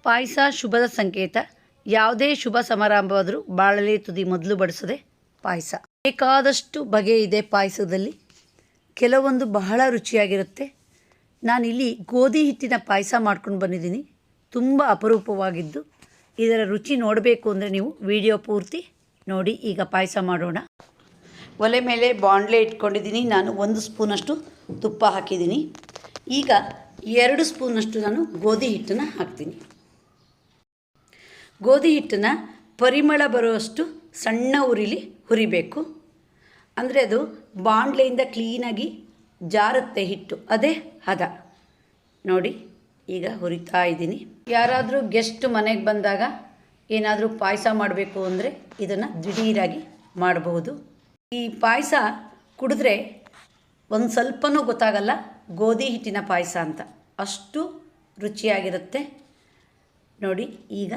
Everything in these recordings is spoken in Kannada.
ಪಾಯಸ ಶುಭದ ಸಂಕೇತ. ಯಾವುದೇ ಶುಭ ಸಮಾರಂಭವಾದರೂ ಬಾಳಲೆ ತುದಿ ಮೊದಲು ಬಡಿಸೋದೆ ಪಾಯಸ. ಬೇಕಾದಷ್ಟು ಬಗೆ ಇದೆ ಪಾಯಸದಲ್ಲಿ. ಕೆಲವೊಂದು ಬಹಳ ರುಚಿಯಾಗಿರುತ್ತೆ. ನಾನಿಲ್ಲಿ ಗೋಧಿ ಹಿಟ್ಟಿನ ಪಾಯಸ ಮಾಡ್ಕೊಂಡು ಬಂದಿದ್ದೀನಿ. ತುಂಬ ಅಪರೂಪವಾಗಿದ್ದು. ಇದರ ರುಚಿ ನೋಡಬೇಕು ಅಂದರೆ ನೀವು ವಿಡಿಯೋ ಪೂರ್ತಿ ನೋಡಿ. ಈಗ ಪಾಯಸ ಮಾಡೋಣ. ಒಲೆ ಮೇಲೆ ಬಾಣಲೆ ಇಟ್ಕೊಂಡಿದ್ದೀನಿ. ನಾನು 1 ಸ್ಪೂನಷ್ಟು ತುಪ್ಪ ಹಾಕಿದ್ದೀನಿ. ಈಗ 2 ಸ್ಪೂನಷ್ಟು ನಾನು ಗೋಧಿ ಹಿಟ್ಟನ್ನು ಹಾಕ್ತೀನಿ. ಗೋಧಿ ಹಿಟ್ಟನ್ನು ಪರಿಮಳ ಬರುವಷ್ಟು ಸಣ್ಣ ಉರಿಲಿ ಹುರಿಬೇಕು. ಅಂದರೆ ಅದು ಬಾಣಲೆಯಿಂದ ಕ್ಲೀನಾಗಿ ಜಾರುತ್ತೆ ಹಿಟ್ಟು, ಅದೇ ಹದ. ನೋಡಿ ಈಗ ಹುರಿತಾ ಇದ್ದೀನಿ. ಯಾರಾದರೂ ಗೆಸ್ಟ್ ಮನೆಗೆ ಬಂದಾಗ ಏನಾದರೂ ಪಾಯಸ ಮಾಡಬೇಕು ಅಂದರೆ ಇದನ್ನು ದಿಢೀರಾಗಿ ಮಾಡಬಹುದು. ಈ ಪಾಯಸ ಕುಡಿದ್ರೆ ಒಂದು ಸ್ವಲ್ಪನೂ ಗೊತ್ತಾಗಲ್ಲ ಗೋಧಿ ಹಿಟ್ಟಿನ ಪಾಯಸ ಅಂತ, ಅಷ್ಟು ರುಚಿಯಾಗಿರುತ್ತೆ. ನೋಡಿ ಈಗ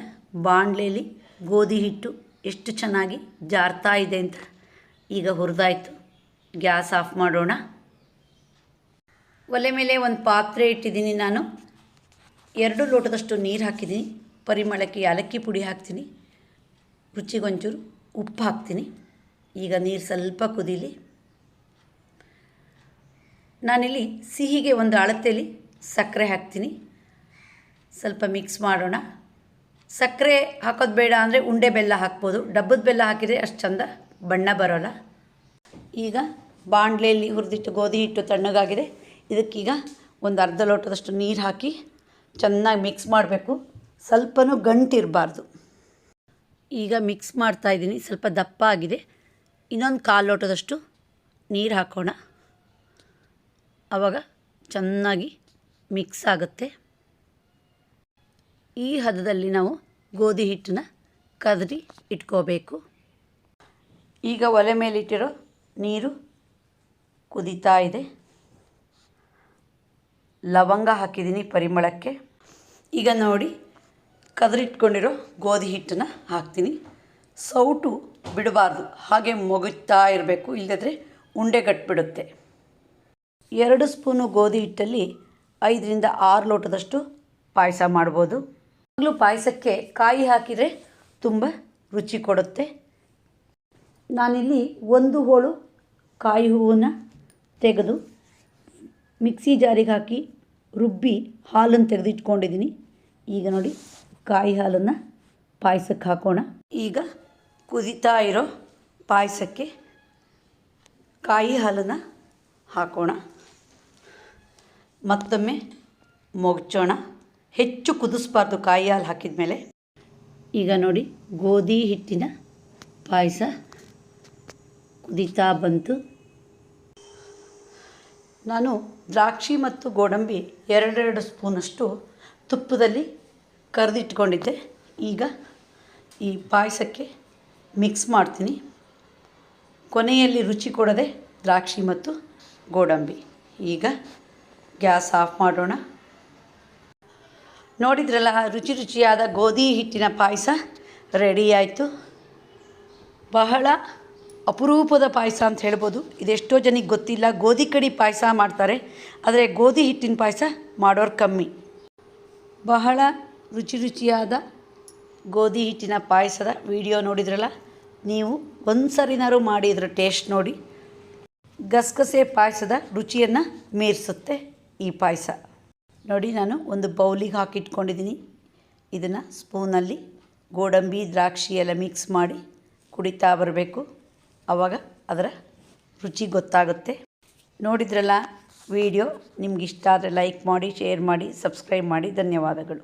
ಬಾಣಲೆಯಲ್ಲಿ ಗೋಧಿ ಹಿಟ್ಟು ಎಷ್ಟು ಚೆನ್ನಾಗಿ ಜಾರ್ತಾ ಇದೆ ಅಂತ. ಈಗ ಹುರಿದಾಯಿತು. ಗ್ಯಾಸ್ ಆಫ್ ಮಾಡೋಣ. ಒಲೆ ಮೇಲೆ ಒಂದು ಪಾತ್ರೆ ಇಟ್ಟಿದ್ದೀನಿ. ನಾನು 2 ಲೋಟದಷ್ಟು ನೀರು ಹಾಕಿದ್ದೀನಿ. ಪರಿಮಳಕ್ಕೆ ಏಲಕ್ಕಿ ಪುಡಿ ಹಾಕ್ತೀನಿ. ರುಚಿಗೊಂಚೂರು ಉಪ್ಪು ಹಾಕ್ತೀನಿ. ಈಗ ನೀರು ಸ್ವಲ್ಪ ಕುದೀಲಿ. ನಾನಿಲ್ಲಿ ಸಿಹಿಗೆ ಒಂದು ಅಳತೆಯಲ್ಲಿ ಸಕ್ಕರೆ ಹಾಕ್ತೀನಿ. ಸ್ವಲ್ಪ ಮಿಕ್ಸ್ ಮಾಡೋಣ. ಸಕ್ಕರೆ ಹಾಕೋದು ಬೇಡ ಅಂದರೆ ಉಂಡೆ ಬೆಲ್ಲ ಹಾಕ್ಬೋದು. ಡಬ್ಬದ ಬೆಲ್ಲ ಹಾಕಿದರೆ ಅಷ್ಟು ಚಂದ ಬಣ್ಣ ಬರೋಲ್ಲ. ಈಗ ಬಾಣಲೆಯಲ್ಲಿ ಹುರಿದಿಟ್ಟು ಗೋಧಿ ಹಿಟ್ಟು ತಣ್ಣಗಾಗಿದೆ. ಇದಕ್ಕೀಗ ಒಂದು ಅರ್ಧ ಲೋಟದಷ್ಟು ನೀರು ಹಾಕಿ ಚೆನ್ನಾಗಿ ಮಿಕ್ಸ್ ಮಾಡಬೇಕು. ಸ್ವಲ್ಪನೂ ಗಂಟಿರಬಾರ್ದು. ಈಗ ಮಿಕ್ಸ್ ಮಾಡ್ತಾಯಿದ್ದೀನಿ. ಸ್ವಲ್ಪ ದಪ್ಪ ಆಗಿದೆ. ಇನ್ನೊಂದು 1/4 ಲೋಟದಷ್ಟು ನೀರು ಹಾಕೋಣ. ಆವಾಗ ಚೆನ್ನಾಗಿ ಮಿಕ್ಸ್ ಆಗುತ್ತೆ. ಈ ಹದದಲ್ಲಿ ನಾವು ಗೋಧಿ ಹಿಟ್ಟನ್ನ ಕದರಿ ಇಟ್ಕೋಬೇಕು. ಈಗ ಒಲೆ ಮೇಲಿಟ್ಟಿರೋ ನೀರು ಕುದೀತಾ ಇದೆ. ಲವಂಗ ಹಾಕಿದ್ದೀನಿ ಪರಿಮಳಕ್ಕೆ. ಈಗ ನೋಡಿ ಕದರಿಟ್ಕೊಂಡಿರೋ ಗೋಧಿ ಹಿಟ್ಟನ್ನು ಹಾಕ್ತೀನಿ. ಸೌಟು ಬಿಡಬಾರ್ದು, ಹಾಗೆ ಮೊಗುತ್ತಾ ಇರಬೇಕು, ಇಲ್ಲದಿದ್ದರೆ ಉಂಡೆ ಗಟ್ಟಿಬಿಡುತ್ತೆ. 2 ಸ್ಪೂನು ಗೋಧಿ ಹಿಟ್ಟಲ್ಲಿ 5ರಿಂದ 6 ಲೋಟದಷ್ಟು ಪಾಯಸ ಮಾಡ್ಬೋದು. ಈಗಲೂ ಪಾಯಸಕ್ಕೆ ಕಾಯಿ ಹಾಕಿದರೆ ತುಂಬ ರುಚಿ ಕೊಡುತ್ತೆ. ನಾನಿಲ್ಲಿ 1 ಹೋಳು ಕಾಯಿ ಹೂವನ್ನು ತೆಗೆದು ಮಿಕ್ಸಿ ಜಾರಿಗೆ ಹಾಕಿ ರುಬ್ಬಿ ಹಾಲನ್ನು ತೆಗೆದಿಟ್ಕೊಂಡಿದ್ದೀನಿ. ಈಗ ನೋಡಿ ಕಾಯಿ ಹಾಲನ್ನು ಪಾಯಸಕ್ಕೆ ಹಾಕೋಣ. ಈಗ ಕುದೀತಾ ಇರೋ ಪಾಯಸಕ್ಕೆ ಕಾಯಿ ಹಾಲನ್ನು ಹಾಕೋಣ. ಮತ್ತೊಮ್ಮೆ ಮೊಗಚೋಣ. ಹೆಚ್ಚು ಕುದಿಸ್ಬಾರ್ದು ಕಾಯಿ ಹಾಲು ಹಾಕಿದ ಮೇಲೆ. ಈಗ ನೋಡಿ ಗೋಧಿ ಹಿಟ್ಟಿನ ಪಾಯಸ ಕುದೀತಾ ಬಂತು. ನಾನು ದ್ರಾಕ್ಷಿ ಮತ್ತು ಗೋಡಂಬಿ 2 ಸ್ಪೂನಷ್ಟು ತುಪ್ಪದಲ್ಲಿ ಕರೆದಿಟ್ಕೊಂಡಿದ್ದೆ. ಈಗ ಈ ಪಾಯಸಕ್ಕೆ ಮಿಕ್ಸ್ ಮಾಡ್ತೀನಿ. ಕೊನೆಯಲ್ಲಿ ರುಚಿ ಕೊಡೋದೆ ದ್ರಾಕ್ಷಿ ಮತ್ತು ಗೋಡಂಬಿ. ಈಗ ಗ್ಯಾಸ್ ಆಫ್ ಮಾಡೋಣ. ನೋಡಿದ್ರಲ್ಲ, ರುಚಿಯಾದ ಗೋಧಿ ಹಿಟ್ಟಿನ ಪಾಯಸ ರೆಡಿ ಆಯಿತು. ಬಹಳ ಅಪರೂಪದ ಪಾಯಸ ಅಂತ ಹೇಳ್ಬೋದು. ಇದೆಷ್ಟೋ ಜನಕ್ಕೆ ಗೊತ್ತಿಲ್ಲ. ಗೋಧಿ ಕಡಿ ಪಾಯಸ ಮಾಡ್ತಾರೆ, ಆದರೆ ಗೋಧಿ ಹಿಟ್ಟಿನ ಪಾಯಸ ಮಾಡೋರು ಕಮ್ಮಿ. ಬಹಳ ರುಚಿಯಾದ ಗೋಧಿ ಹಿಟ್ಟಿನ ಪಾಯಸದ ವಿಡಿಯೋ ನೋಡಿದ್ರಲ್ಲ, ನೀವು ಒಂದು ಸರಿನಾರು ಮಾಡಿ ಇದರ ಟೇಸ್ಟ್ ನೋಡಿ. ಗಸಗಸೆ ಪಾಯಸದ ರುಚಿಯನ್ನು ಮೀರಿಸುತ್ತೆ ಈ ಪಾಯಸ. ನೋಡಿ ನಾನು ಒಂದು ಬೌಲಿಗೆ ಹಾಕಿಟ್ಕೊಂಡಿದ್ದೀನಿ. ಇದನ್ನು ಸ್ಪೂನಲ್ಲಿ ಗೋಡಂಬಿ ದ್ರಾಕ್ಷಿ ಎಲ್ಲ ಮಿಕ್ಸ್ ಮಾಡಿ ಕುಡಿತಾ ಬರಬೇಕು. ಆವಾಗ ಅದರ ರುಚಿ ಗೊತ್ತಾಗುತ್ತೆ. ನೋಡಿದ್ರಲ್ಲ ವಿಡಿಯೋ, ನಿಮಗಿಷ್ಟ ಆದರೆ ಲೈಕ್ ಮಾಡಿ, ಶೇರ್ ಮಾಡಿ, ಸಬ್ಸ್ಕ್ರೈಬ್ ಮಾಡಿ. ಧನ್ಯವಾದಗಳು.